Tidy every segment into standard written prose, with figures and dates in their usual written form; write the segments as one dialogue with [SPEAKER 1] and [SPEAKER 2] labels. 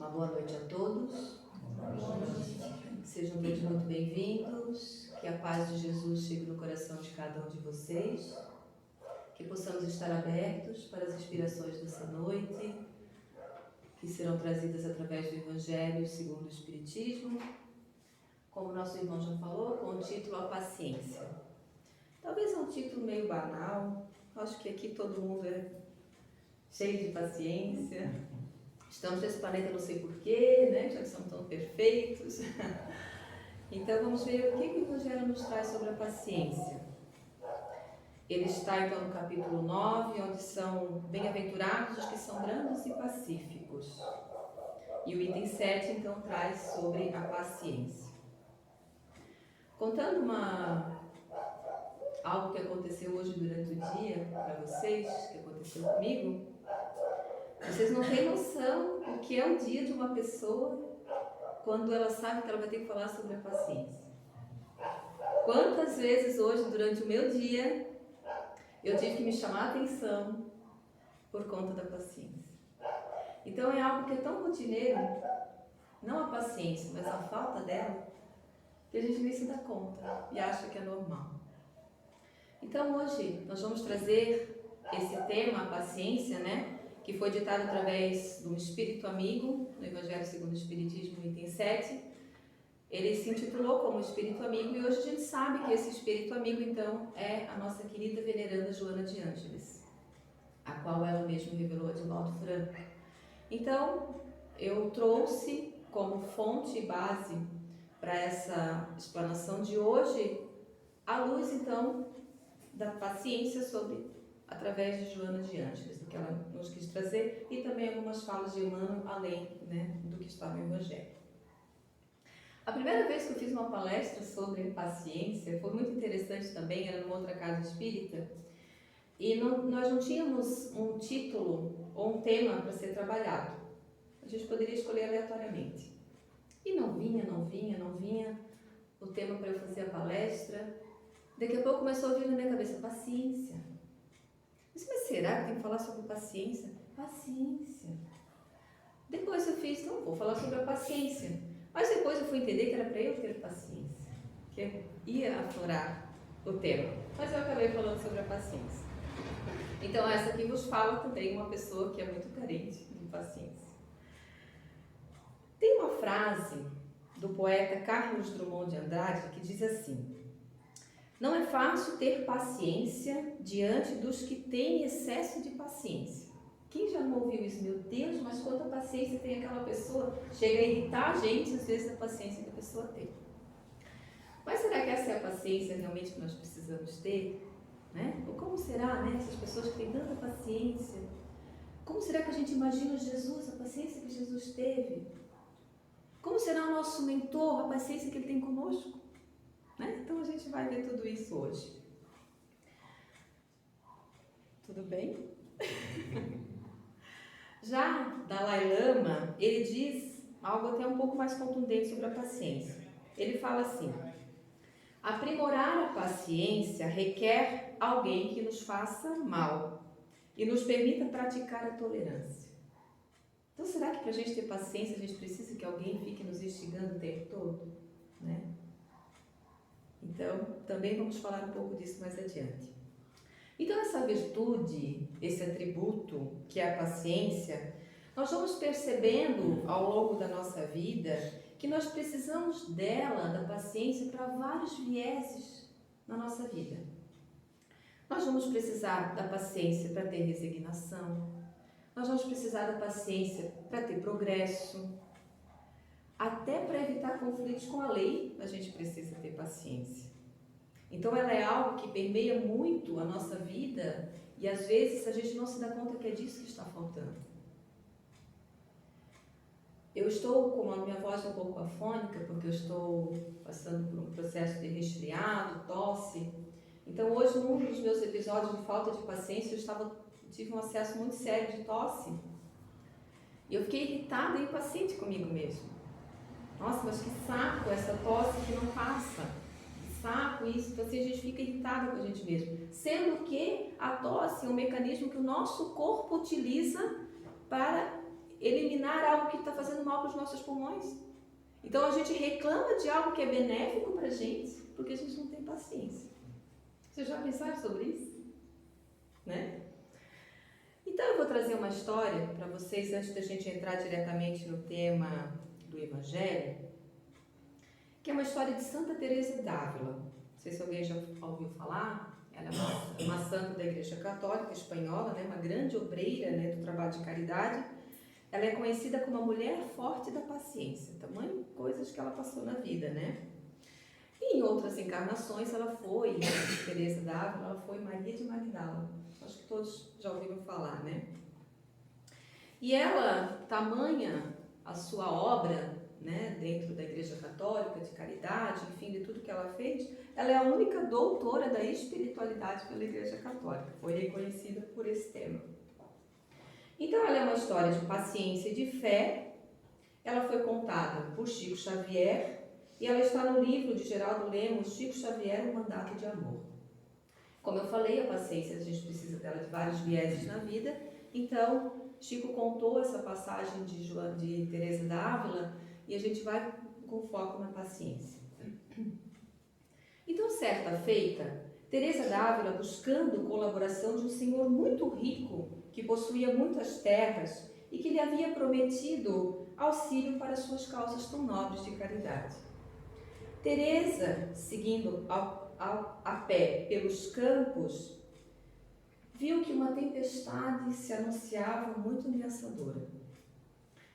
[SPEAKER 1] Uma boa noite a todos. Sejam todos muito bem-vindos. Que a paz de Jesus chegue no coração de cada um de vocês. Que possamos estar abertos para as inspirações dessa noite, que serão trazidas através do Evangelho segundo o Espiritismo. Como nosso irmão já falou, com o título A Paciência. Talvez é um título meio banal. Acho que aqui todo mundo é cheio de paciência. Estamos nesse planeta não sei porquê, né? Já que somos tão perfeitos. Então vamos ver o que o Evangelho nos traz sobre a paciência. Ele está então no capítulo 9, onde são bem-aventurados os que são brandos e pacíficos. E o item 7 então traz sobre a paciência. Contando algo que aconteceu hoje durante o dia para vocês, que aconteceu comigo, vocês não têm noção o que é o dia de uma pessoa quando ela sabe que ela vai ter que falar sobre a paciência. Quantas vezes hoje, durante o meu dia, eu tive que me chamar a atenção por conta da paciência. Então é algo que é tão rotineiro, não a paciência, mas a falta dela, que a gente nem se dá conta e acha que é normal. Então hoje nós vamos trazer esse tema, a paciência, né? Que foi ditado através de um espírito amigo, no Evangelho segundo o Espiritismo, item 7. Ele se intitulou como Espírito Amigo e hoje a gente sabe que esse Espírito Amigo, então, é a nossa querida veneranda Joana de Ângeles, a qual ela mesma revelou a Divaldo Franco. Então, eu trouxe como fonte e base para essa explanação de hoje a luz, então, da paciência através de Joana de Ângeles, do que ela nos quis trazer, e também algumas falas de Emmanuel, além, né, do que está no Evangelho. A primeira vez que eu fiz uma palestra sobre paciência foi muito interessante também, era numa outra casa espírita, e nós não tínhamos um título ou um tema para ser trabalhado. A gente poderia escolher aleatoriamente. E não vinha o tema para eu fazer a palestra. Daqui a pouco começou a vir na minha cabeça, paciência. Mas será que tem que falar sobre paciência? Paciência. Depois eu fiz, então vou falar sobre a paciência. Mas depois eu fui entender que era para eu ter paciência, que ia aflorar o tema. Mas eu acabei falando sobre a paciência. Então essa aqui vos fala também uma pessoa que é muito carente de paciência. Tem uma frase do poeta Carlos Drummond de Andrade que diz assim: não é fácil ter paciência diante dos que têm excesso de paciência. Quem já não ouviu isso? Meu Deus, mas quanta paciência tem aquela pessoa? Chega a irritar a gente, às vezes, a paciência que a pessoa tem. Mas será que essa é a paciência realmente que nós precisamos ter? Né? Ou como será, né? Essas pessoas que têm tanta paciência? Como será que a gente imagina Jesus, a paciência que Jesus teve? Como será o nosso mentor, a paciência que ele tem conosco? Né? Então a gente vai ver tudo isso hoje. Tudo bem? Já Dalai Lama, ele diz algo até um pouco mais contundente sobre a paciência. Ele fala assim: aprimorar a paciência requer alguém que nos faça mal e nos permita praticar a tolerância. Então será que para a gente ter paciência a gente precisa que alguém fique nos instigando o tempo todo? Né? Então também vamos falar um pouco disso mais adiante. Então essa virtude, esse atributo que é a paciência, nós vamos percebendo ao longo da nossa vida que nós precisamos dela, da paciência, para vários vieses na nossa vida. Nós vamos precisar da paciência para ter resignação, nós vamos precisar da paciência para ter progresso, até para evitar conflitos com a lei, a gente precisa ter paciência. Então ela é algo que permeia muito a nossa vida e às vezes a gente não se dá conta que é disso que está faltando. Eu estou com a minha voz um pouco afônica porque eu estou passando por um processo de resfriado, tosse. Então hoje, num dos meus episódios de falta de paciência, eu tive um acesso muito sério de tosse. E eu fiquei irritada e impaciente comigo mesma. Nossa, mas que saco essa tosse que não passa. Saco, isso, então assim a gente fica irritada com a gente mesmo. Sendo que a tosse é um mecanismo que o nosso corpo utiliza para eliminar eliminar algo que está fazendo mal para os nossos pulmões. Então a gente reclama de algo que é benéfico para a gente, porque a gente não tem paciência. Vocês já pensaram sobre isso? Né? Então eu vou trazer uma história para vocês, antes da gente entrar diretamente no tema do Evangelho, que é uma história de Santa Teresa d'Ávila. Não sei se alguém já ouviu falar. Ela é uma santa da Igreja Católica Espanhola, né? Uma grande obreira, né, do trabalho de caridade. Ela é conhecida como a mulher forte da paciência, tamanho coisas que ela passou na vida, né? E em outras encarnações ela foi, Teresa d'Ávila, ela foi Maria de Magdala. Acho que todos já ouviram falar, né? E ela, tamanha a sua obra, né, dentro da Igreja Católica, de caridade, enfim, de tudo que ela fez, ela é a única doutora da espiritualidade pela Igreja Católica, foi reconhecida por esse tema. Então ela é uma história de paciência e de fé, ela foi contada por Chico Xavier e ela está no livro de Geraldo Lemos, Chico Xavier, O Mandato de Amor. Como eu falei, a paciência, a gente precisa dela de vários vieses na vida, então Chico contou essa passagem de Teresa d'Ávila e a gente vai com foco na paciência. Então, certa feita, Teresa d'Ávila, buscando colaboração de um senhor muito rico, que possuía muitas terras e que lhe havia prometido auxílio para suas causas tão nobres de caridade. Teresa, seguindo a pé pelos campos, viu que uma tempestade se anunciava muito ameaçadora.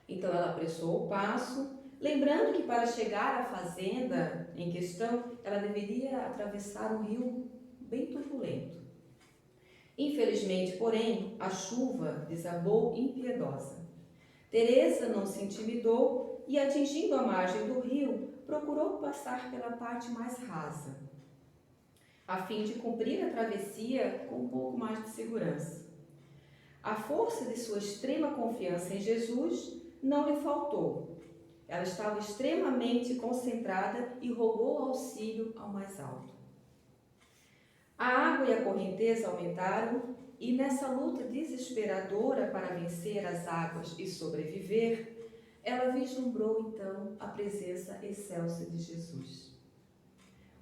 [SPEAKER 1] Então ela apressou o passo, lembrando que para chegar à fazenda em questão, ela deveria atravessar um rio bem turbulento. Infelizmente, porém, a chuva desabou impiedosa. Teresa não se intimidou e, atingindo a margem do rio, procurou passar pela parte mais rasa, a fim de cumprir a travessia com um pouco mais de segurança. A força de sua extrema confiança em Jesus não lhe faltou. Ela estava extremamente concentrada e rogou auxílio ao mais alto. A água e a correnteza aumentaram e, nessa luta desesperadora para vencer as águas e sobreviver, ela vislumbrou então a presença excelsa de Jesus.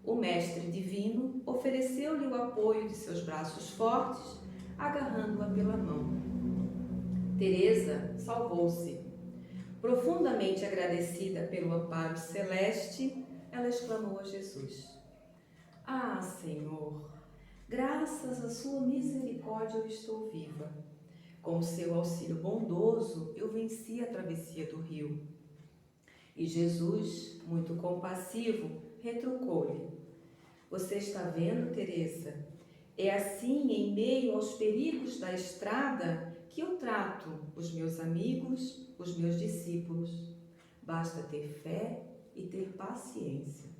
[SPEAKER 1] O Mestre Divino ofereceu-lhe o apoio de seus braços fortes, agarrando-a pela mão. Teresa salvou-se. Profundamente agradecida pelo amparo celeste, ela exclamou a Jesus: Ah, Senhor, graças à sua misericórdia eu estou viva. Com o seu auxílio bondoso, eu venci a travessia do rio. E Jesus, muito compassivo, retrucou-lhe: Você está vendo, Teresa? É assim, em meio aos perigos da estrada, que eu trato os meus amigos, os meus discípulos. Basta ter fé e ter paciência.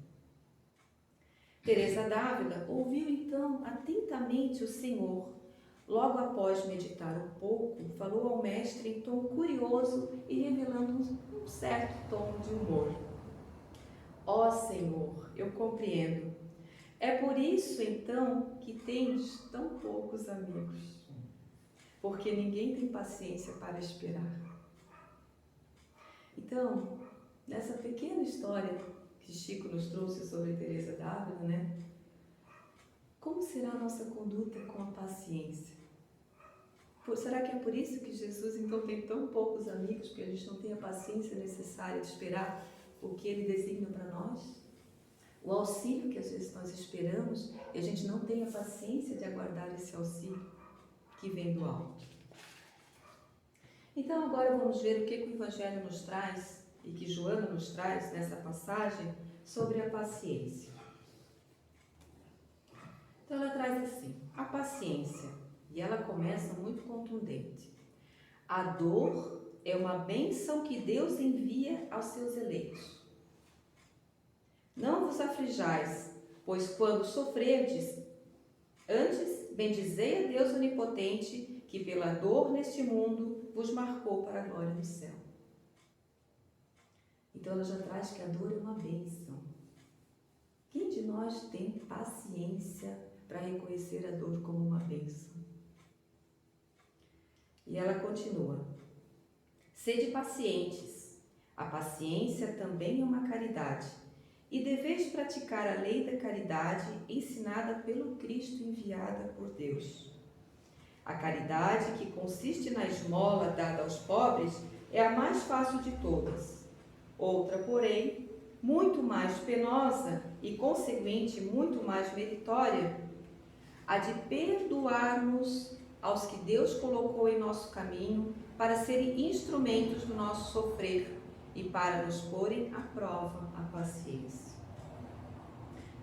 [SPEAKER 1] Teresa d'Ávila ouviu então atentamente o Senhor. Logo após meditar um pouco, falou ao mestre em tom curioso e revelando um certo tom de humor. Ó Senhor, eu compreendo. É por isso então que tendes tão poucos amigos, porque ninguém tem paciência para esperar. Então, nessa pequena história que Chico nos trouxe sobre Teresa d'Ávila, né? Como será a nossa conduta com a paciência? Será que é por isso que Jesus então tem tão poucos amigos, porque a gente não tem a paciência necessária de esperar o que Ele designa para nós? O auxílio que às vezes nós esperamos e a gente não tem a paciência de aguardar esse auxílio que vem do alto. Então agora vamos ver o que o Evangelho nos traz e que Joana nos traz nessa passagem sobre a paciência. Então ela traz assim, a paciência, e ela começa muito contundente. A dor é uma bênção que Deus envia aos seus eleitos. Não vos aflijais, pois quando sofrerdes, antes bendizei a Deus onipotente, que pela dor neste mundo vos marcou para a glória do céu. Então ela já traz que a dor é uma bênção. Quem de nós tem paciência para reconhecer a dor como uma bênção? E ela continua.
[SPEAKER 2] Sede pacientes. A paciência também é uma caridade. E deveis praticar a lei da caridade ensinada pelo Cristo enviada por Deus. A caridade, que consiste na esmola dada aos pobres, é a mais fácil de todas. Outra, porém, muito mais penosa e, consequente, muito mais meritória, a de perdoarmos aos que Deus colocou em nosso caminho para serem instrumentos do nosso sofrer e para nos porem à prova a paciência.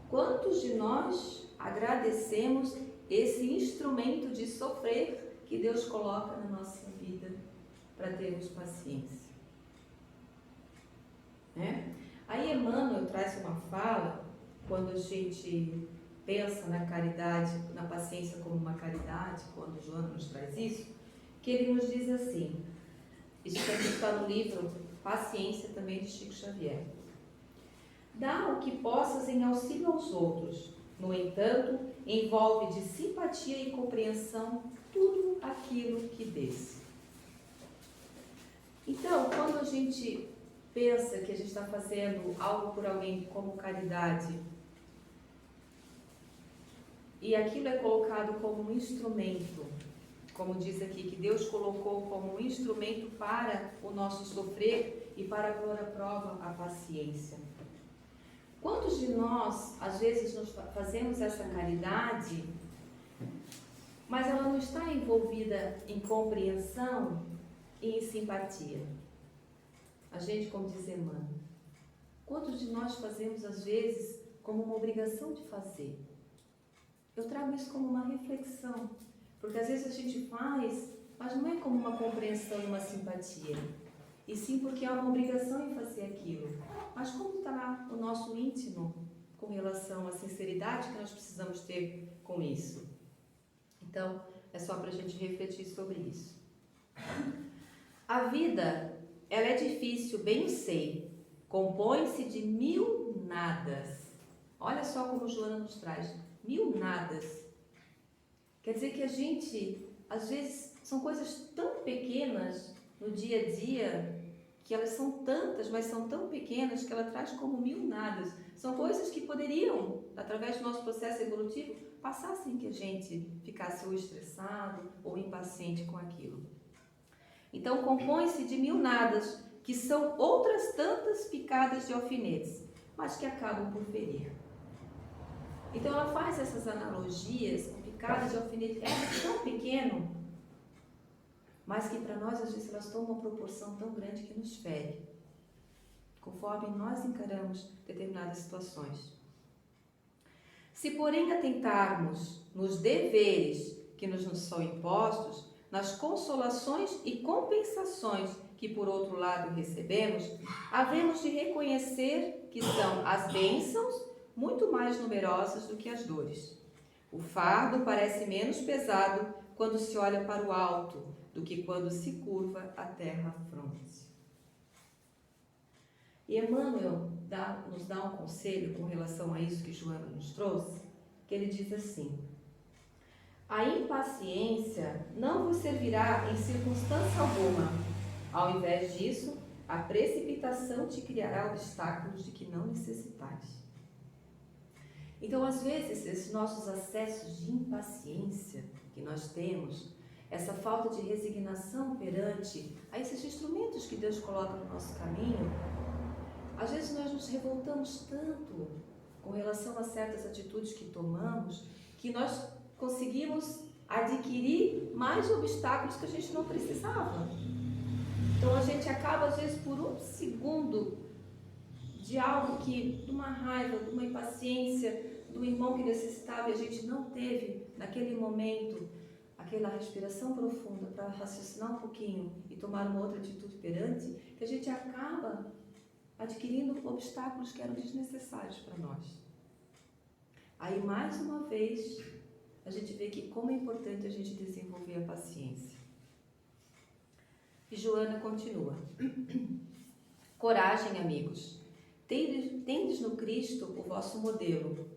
[SPEAKER 2] Quantos de nós agradecemos esse instrumento de sofrer que Deus coloca na nossa vida para termos paciência? Né? Aí Emmanuel traz uma fala, quando a gente pensa na caridade, na paciência como uma caridade, quando Joana nos traz isso, que ele nos diz assim, isso está no livro Paciência, também de Chico Xavier. Dá o que possas em auxílio aos outros, no entanto, envolve de simpatia e compreensão tudo aquilo que dês. Então, quando a gente pensa que a gente está fazendo algo por alguém como caridade, e aquilo é colocado como um instrumento, como diz aqui, que Deus colocou como um instrumento para o nosso sofrer e para pôr à prova a paciência. Quantos de nós, às vezes, nós fazemos essa caridade, mas ela não está envolvida em compreensão e em simpatia? A gente, como diz Emmanuel, quantos de nós fazemos, às vezes, como uma obrigação de fazer? Eu trago isso como uma reflexão, porque às vezes a gente faz, mas não é como uma compreensão e uma simpatia, e sim porque há uma obrigação em fazer aquilo. Mas como está o nosso íntimo com relação à sinceridade que nós precisamos ter com isso? Então, é só para a gente refletir sobre isso. A vida, ela é difícil, bem sei, compõe-se de 1000 nadas. Olha só como Joana nos traz, 1000 nadas. Quer dizer que a gente, às vezes, são coisas tão pequenas no dia a dia, que elas são tantas, mas são tão pequenas que ela traz como 1000 nadas. São coisas que poderiam, através do nosso processo evolutivo, passar sem que a gente ficasse ou estressado ou impaciente com aquilo. Então, compõe-se de 1000 nadas, que são outras tantas picadas de alfinetes, mas que acabam por ferir. Então, ela faz essas analogias com picadas de alfinete. É tão pequeno, mas que para nós, às vezes, elas tomam uma proporção tão grande que nos fere, conforme nós encaramos determinadas situações. Se, porém, atentarmos nos deveres que nos são impostos, nas consolações e compensações que, por outro lado, recebemos, havemos de reconhecer que são as bênçãos muito mais numerosas do que as dores. O fardo parece menos pesado quando se olha para o alto do que quando se curva a terra-fronte. E Emmanuel nos dá um conselho com relação a isso que Joana nos trouxe, que ele diz assim: a impaciência não vos servirá em circunstância alguma. Ao invés disso, a precipitação te criará obstáculos de que não necessitais. Então, às vezes, esses nossos acessos de impaciência que nós temos, essa falta de resignação perante a esses instrumentos que Deus coloca no nosso caminho, às vezes nós nos revoltamos tanto com relação a certas atitudes que tomamos, que nós conseguimos adquirir mais obstáculos que a gente não precisava. Então a gente acaba, às vezes, por um segundo de algo que, de uma raiva, de uma impaciência, do irmão que necessitava e a gente não teve naquele momento aquela respiração profunda para raciocinar um pouquinho e tomar uma outra atitude perante, que a gente acaba adquirindo obstáculos que eram desnecessários para nós. Aí, mais uma vez, a gente vê que como é importante a gente desenvolver a paciência. E Joana continua. Coragem, amigos. Tendes no Cristo o vosso modelo.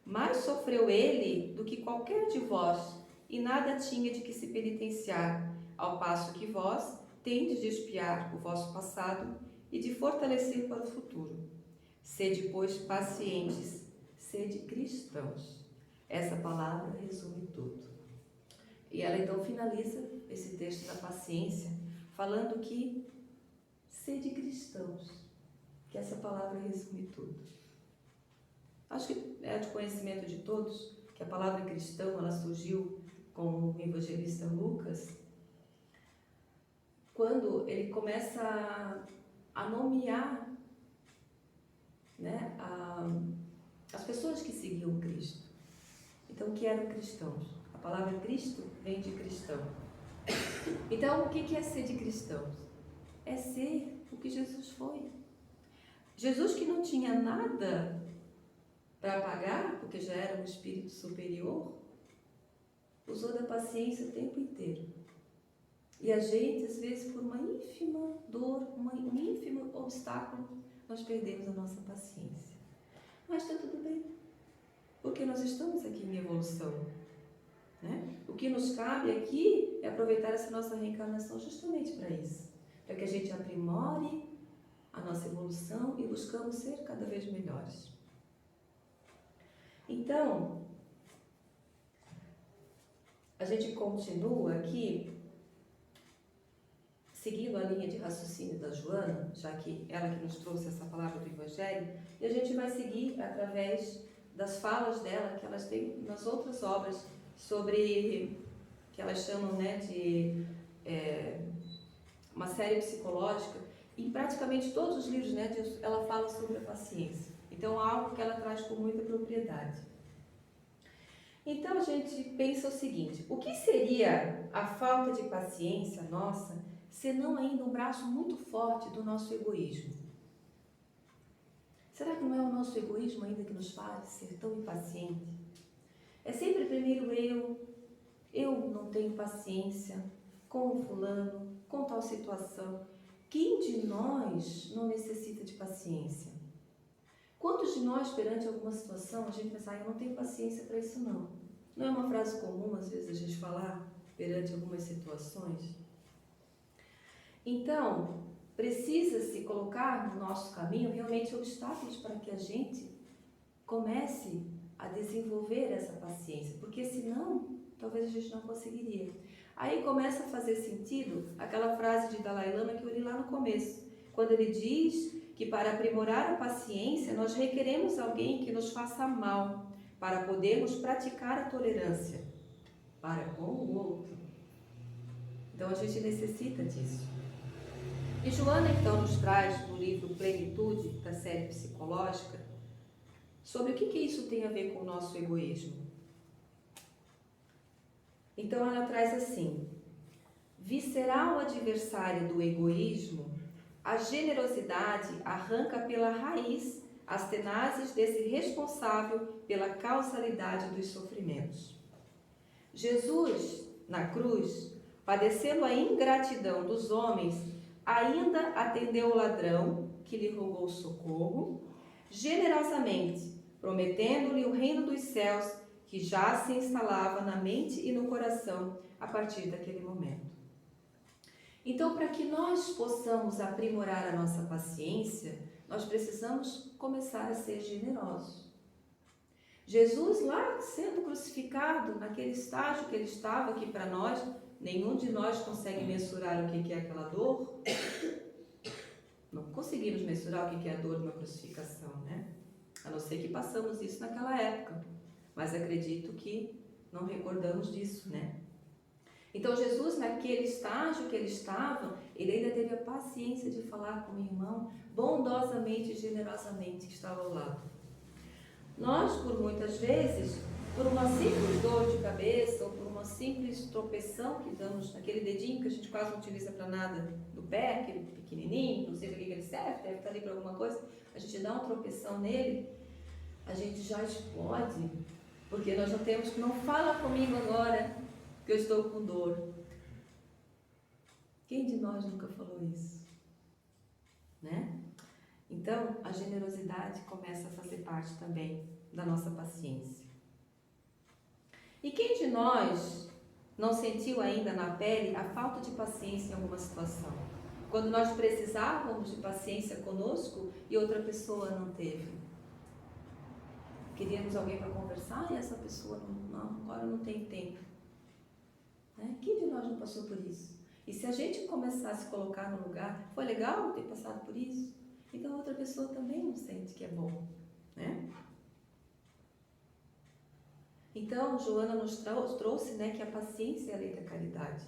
[SPEAKER 2] Mais sofreu ele do que qualquer de vós, e nada tinha de que se penitenciar, ao passo que vós tendes de expiar o vosso passado e de fortalecer para o futuro. Sede, pois, pacientes, sede cristãos. Essa palavra resume tudo. E ela então finaliza esse texto da paciência, falando que sede cristãos, que essa palavra resume tudo. Acho que é de conhecimento de todos que a palavra cristão, ela surgiu com o evangelista Lucas, quando ele começa a nomear, né, as pessoas que seguiam Cristo. Então, que eram cristãos. A palavra Cristo vem de cristão. Então, o que é ser de cristãos? É ser o que Jesus foi. Jesus, que não tinha nada para pagar, porque já era um espírito superior, usou da paciência o tempo inteiro. E a gente, às vezes, por uma ínfima dor, um ínfimo obstáculo, nós perdemos a nossa paciência. Mas está tudo bem, porque nós estamos aqui em evolução, né? O que nos cabe aqui é aproveitar essa nossa reencarnação justamente para isso, para que a gente aprimore a nossa evolução e buscamos ser cada vez melhores. Então, a gente continua aqui, seguindo a linha de raciocínio da Joana, já que ela que nos trouxe essa palavra do Evangelho, e a gente vai seguir através das falas dela, que elas têm nas outras obras, sobre, que elas chamam, né, de uma série psicológica. Em praticamente todos os livros, né, ela fala sobre a paciência. Então, algo que ela traz com muita propriedade. Então, a gente pensa o seguinte: o que seria a falta de paciência nossa, senão ainda um braço muito forte do nosso egoísmo? Será que não é o nosso egoísmo ainda que nos faz ser tão impaciente? É sempre primeiro eu não tenho paciência com o fulano, com tal situação. Quem de nós não necessita de paciência? Quantos de nós, perante alguma situação, a gente pensa, eu não tenho paciência para isso não? Não é uma frase comum, às vezes, a gente falar perante algumas situações? Então, precisa-se colocar no nosso caminho realmente obstáculos para que a gente comece a desenvolver essa paciência, porque senão, talvez a gente não conseguiria. Aí começa a fazer sentido aquela frase de Dalai Lama que eu li lá no começo, quando ele diz que para aprimorar a paciência, nós requeremos alguém que nos faça mal, para podermos praticar a tolerância para com o outro. Então a gente necessita disso. E Joana então nos traz no livro Plenitude, da série psicológica, sobre o que isso tem a ver com o nosso egoísmo. Então ela traz assim: visceral adversária do egoísmo, a generosidade arranca pela raiz as tenazes desse responsável pela causalidade dos sofrimentos. Jesus, na cruz, padecendo a ingratidão dos homens, ainda atendeu o ladrão que lhe rogou socorro, generosamente, prometendo-lhe o reino dos céus que já se instalava na mente e no coração a partir daquele momento. Então, para que nós possamos aprimorar a nossa paciência, nós precisamos começar a ser generosos. Jesus, lá sendo crucificado, naquele estágio que ele estava, que para nós, nenhum de nós consegue mensurar o que é aquela dor. Não conseguimos mensurar o que é a dor de uma crucificação, né? A não ser que passamos isso naquela época. Mas acredito que não recordamos disso, né? Então Jesus, naquele estágio que ele estava, ele ainda teve a paciência de falar com o irmão, bondosamente e generosamente, que estava ao lado. Nós, por muitas vezes, por uma simples dor de cabeça ou por uma simples tropeção que damos naquele dedinho que a gente quase não utiliza para nada do pé, aquele pequenininho, não sei para que ele serve, deve estar ali para alguma coisa, a gente dá uma tropeção nele, a gente já explode, porque nós já temos que não fala comigo agora que eu estou com dor. Quem de nós nunca falou isso? Né? Então, a generosidade começa a fazer parte também da nossa paciência. E quem de nós não sentiu ainda na pele a falta de paciência em alguma situação? Quando nós precisávamos de paciência conosco e outra pessoa não teve. Queríamos alguém para conversar e essa pessoa agora não tem tempo. Quem de nós não passou por isso? E se a gente começar a se colocar no lugar, foi legal ter passado por isso? Então a outra pessoa também não sente que é bom, né? Então, Joana nos trouxe, que a paciência é a lei da caridade.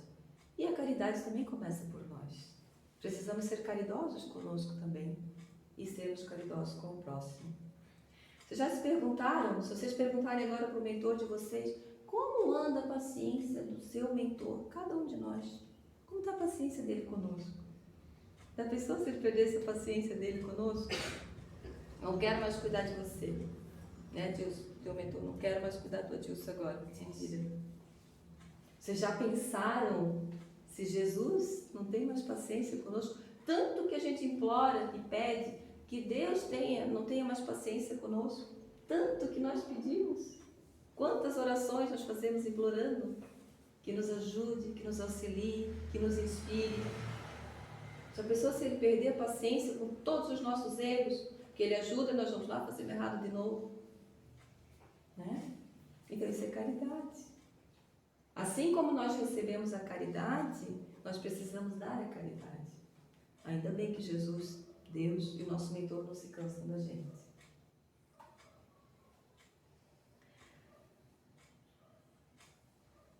[SPEAKER 2] E a caridade também começa por nós. Precisamos ser caridosos conosco também e sermos caridosos com o próximo. Vocês já se perguntaram, se vocês perguntarem agora para o mentor de vocês, como anda a paciência do seu mentor, cada um de nós? Como está a paciência dele conosco? Já pensou se ele perdesse a paciência dele conosco? Não quero mais cuidar de você, né, Dilson? Teu mentor, não quero mais cuidar do Adilson agora, se tira. Vocês já pensaram se Jesus não tem mais paciência conosco? Tanto que a gente implora e pede que Deus não tenha mais paciência conosco. Tanto que nós pedimos. Quantas orações nós fazemos implorando? Que nos ajude, que nos auxilie, que nos inspire. Já pensou se ele perder a paciência com todos os nossos erros? Que ele ajuda e nós vamos lá fazer errado de novo. Né? Então isso é caridade. Assim como nós recebemos a caridade, nós precisamos dar a caridade. Ainda bem que Jesus, Deus e o nosso mentor não se cansam da gente.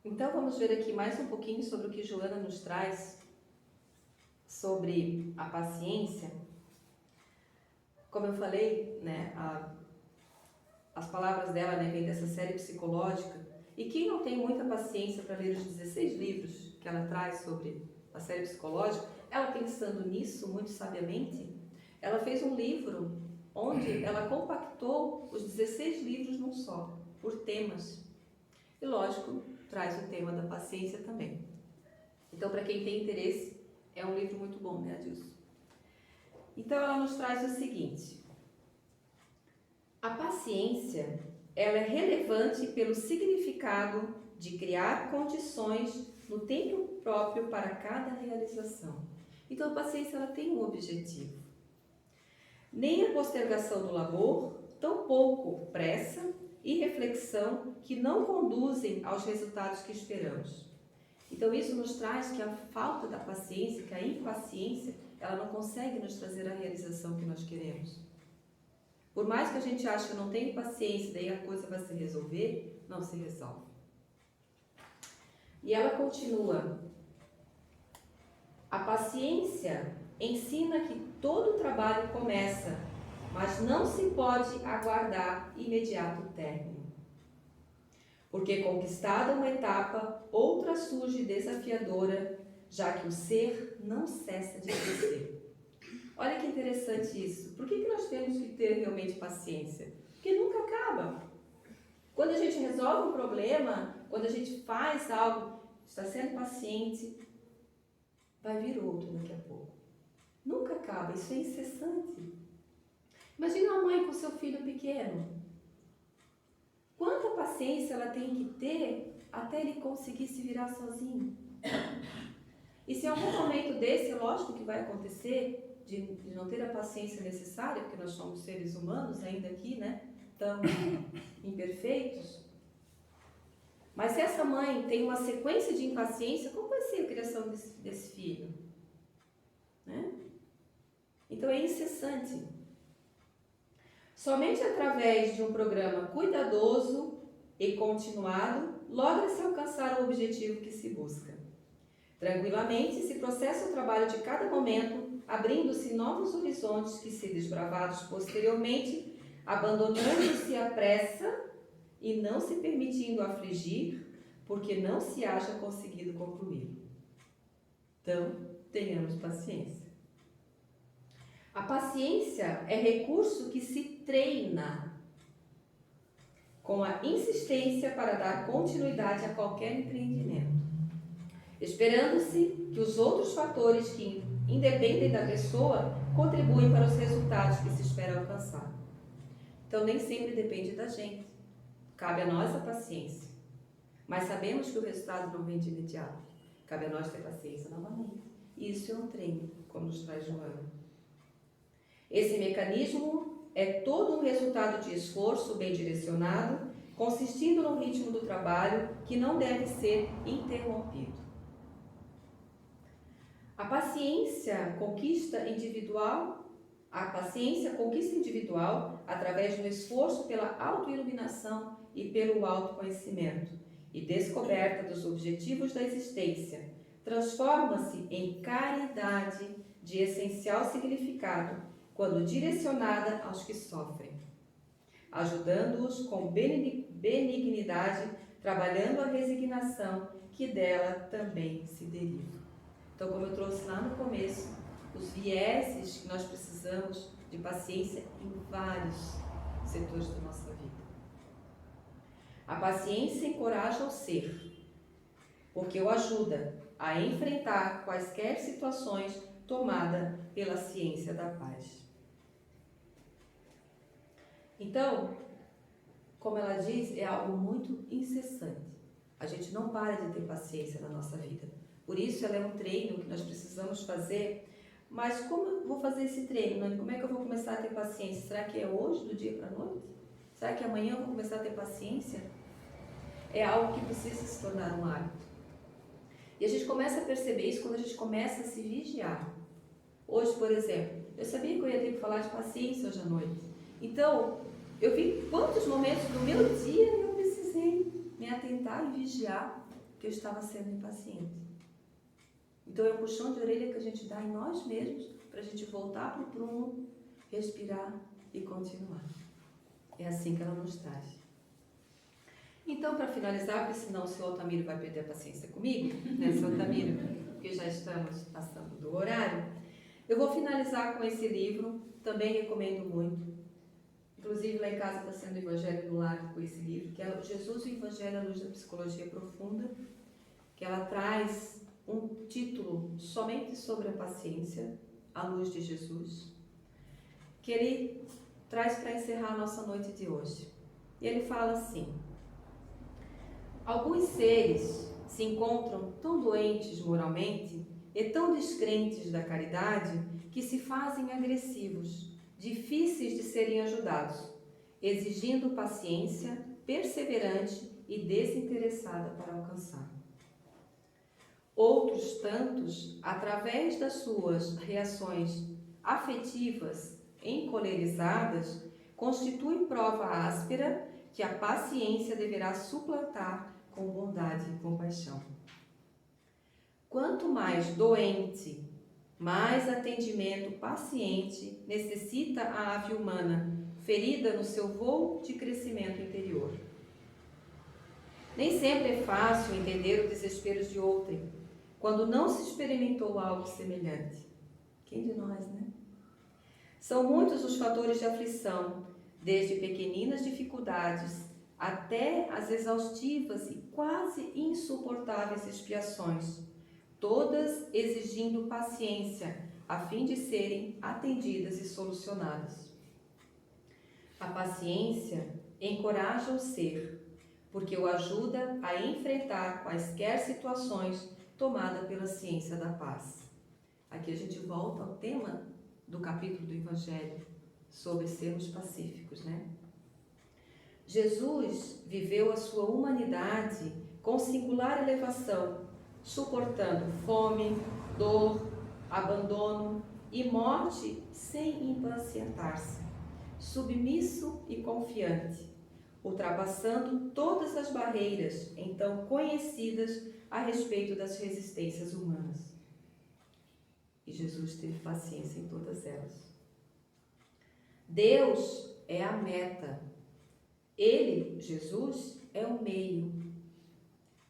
[SPEAKER 2] Então vamos ver aqui mais um pouquinho sobre o que Joana nos traz sobre a paciência. Como eu falei, as palavras dela vêm dessa série psicológica. E quem não tem muita paciência para ler os 16 livros que ela traz sobre a série psicológica, ela pensando nisso muito sabiamente, ela fez um livro onde ela compactou os 16 livros num só, por temas. E lógico, traz o tema da paciência também. Então, para quem tem interesse, é um livro muito bom, né, Adilson? Então, ela nos traz o seguinte: a paciência, ela é relevante pelo significado de criar condições no tempo próprio para cada realização. Então, a paciência, ela tem um objetivo. Nem a postergação do labor, tampouco pressa e reflexão que não conduzem aos resultados que esperamos. Então, isso nos traz que a falta da paciência, que a impaciência, ela não consegue nos trazer a realização que nós queremos. Por mais que a gente ache que não tem paciência, daí a coisa vai se resolver, não se resolve. E ela continua: a paciência ensina que todo trabalho começa, mas não se pode aguardar imediato término. Porque conquistada uma etapa, outra surge desafiadora, já que o ser não cessa de crescer. Olha que interessante isso. Por que nós temos que ter realmente paciência? Porque nunca acaba. Quando a gente resolve um problema, quando a gente faz algo, está sendo paciente, vai vir outro daqui a pouco. Nunca acaba, isso é incessante. Imagina uma mãe com seu filho pequeno. Quanta paciência ela tem que ter até ele conseguir se virar sozinho? E se em algum momento desse, lógico que vai acontecer, de não ter a paciência necessária, porque nós somos seres humanos ainda aqui, tão imperfeitos. Mas se essa mãe tem uma sequência de impaciência, como vai ser a criação desse filho? Então é incessante. Somente através de um programa cuidadoso e continuado, logra-se alcançar o objetivo que se busca. Tranquilamente se processa o trabalho de cada momento, abrindo-se novos horizontes que se desbravados posteriormente, abandonando-se a pressa e não se permitindo afligir, porque não se acha conseguido concluir. Então, tenhamos paciência. A paciência é recurso que se treina com a insistência para dar continuidade a qualquer empreendimento, esperando-se que os outros fatores que independem da pessoa contribuem para os resultados que se espera alcançar. Então, nem sempre depende da gente. Cabe a nós a paciência.
[SPEAKER 1] mas sabemos que o resultado não vem de imediato. Cabe a nós ter paciência novamente. Isso é um treino, como nos traz Joana. Esse mecanismo é todo um resultado de esforço bem direcionado, consistindo no ritmo do trabalho que não deve ser interrompido. A paciência conquista individual através do esforço pela autoiluminação e pelo autoconhecimento e descoberta dos objetivos da existência. Transforma-se em caridade de essencial significado quando direcionada aos que sofrem, ajudando-os com benignidade, trabalhando a resignação que dela também se deriva. Então, como eu trouxe lá no começo, os vieses que nós precisamos de paciência em vários setores da nossa vida. A paciência encoraja o ser, porque o ajuda a enfrentar quaisquer situações tomada pela ciência da paz. Então, como ela diz, é algo muito incessante. A gente não para de ter paciência na nossa vida. Por isso, ela é um treino que nós precisamos fazer. Mas como eu vou fazer esse treino, Nani? Como é que eu vou começar a ter paciência? Será que é hoje, do dia para a noite? Será que amanhã eu vou começar a ter paciência? É algo que precisa se tornar um hábito. E a gente começa a perceber isso quando a gente começa a se vigiar. Hoje, por exemplo, eu sabia que eu ia ter que falar de paciência hoje à noite. Então, eu vi quantos momentos do meu dia eu precisei me atentar e vigiar que eu estava sendo impaciente. Então, é um puxão de orelha que a gente dá em nós mesmos para a gente voltar para o prumo, respirar e continuar. É assim que ela nos traz. Então, para finalizar, porque senão o seu Altamiro vai perder a paciência comigo, né, seu Altamiro, porque já estamos passando do horário, eu vou finalizar com esse livro, também recomendo muito. Inclusive, lá em casa está sendo o Evangelho no Lar com esse livro, que é Jesus, o Evangelho à Luz da Psicologia Profunda, que ela traz um título somente sobre a paciência, à luz de Jesus, que ele traz para encerrar a nossa noite de hoje. E ele fala assim: alguns seres se encontram tão doentes moralmente e tão descrentes da caridade que se fazem agressivos, difíceis de serem ajudados, exigindo paciência perseverante e desinteressada para alcançar. Outros tantos, através das suas reações afetivas encolerizadas, constituem prova áspera que a paciência deverá suplantar com bondade e compaixão. Quanto mais doente, mais atendimento paciente necessita a ave humana, ferida no seu voo de crescimento interior. Nem sempre é fácil entender o desespero de outrem, quando não se experimentou algo semelhante. Quem de nós, né? São muitos os fatores de aflição, desde pequeninas dificuldades até as exaustivas e quase insuportáveis expiações, todas exigindo paciência a fim de serem atendidas e solucionadas. A paciência encoraja o ser, porque o ajuda a enfrentar quaisquer situações tomada pela ciência da paz. Aqui a gente volta ao tema do capítulo do Evangelho sobre sermos pacíficos, né? Jesus viveu a sua humanidade com singular elevação, suportando fome, dor, abandono e morte sem impacientar-se, submisso e confiante, ultrapassando todas as barreiras então conhecidas a respeito das resistências humanas. E Jesus teve paciência em todas elas. Deus é a meta. Ele, Jesus, é o meio.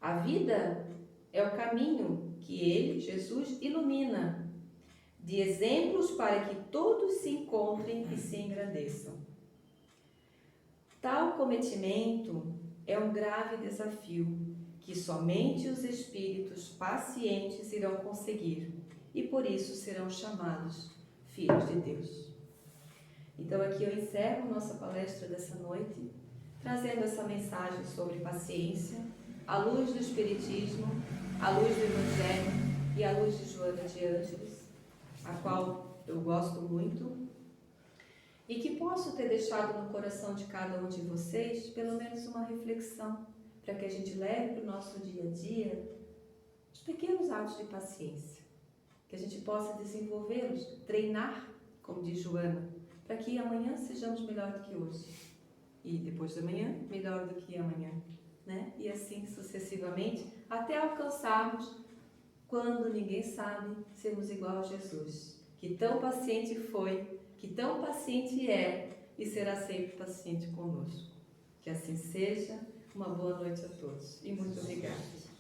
[SPEAKER 1] A vida é o caminho que ele, Jesus, ilumina, de exemplos para que todos se encontrem e se engrandeçam. Tal cometimento é um grave desafio que somente os espíritos pacientes irão conseguir e por isso serão chamados filhos de Deus. Então aqui eu encerro nossa palestra dessa noite, trazendo essa mensagem sobre paciência, à luz do Espiritismo, à luz do Evangelho e à luz de Joana de Ângeles, a qual eu gosto muito, e que posso ter deixado no coração de cada um de vocês pelo menos uma reflexão, para que a gente leve para o nosso dia a dia os pequenos atos de paciência, que a gente possa desenvolvê-los, treinar, como diz Joana, para que amanhã sejamos melhor do que hoje, e depois de amanhã, melhor do que amanhã, né? E assim sucessivamente, até alcançarmos, quando ninguém sabe, sermos igual a Jesus, que tão paciente foi, que tão paciente é e será sempre paciente conosco. Que assim seja. Uma boa noite a todos e muito obrigada.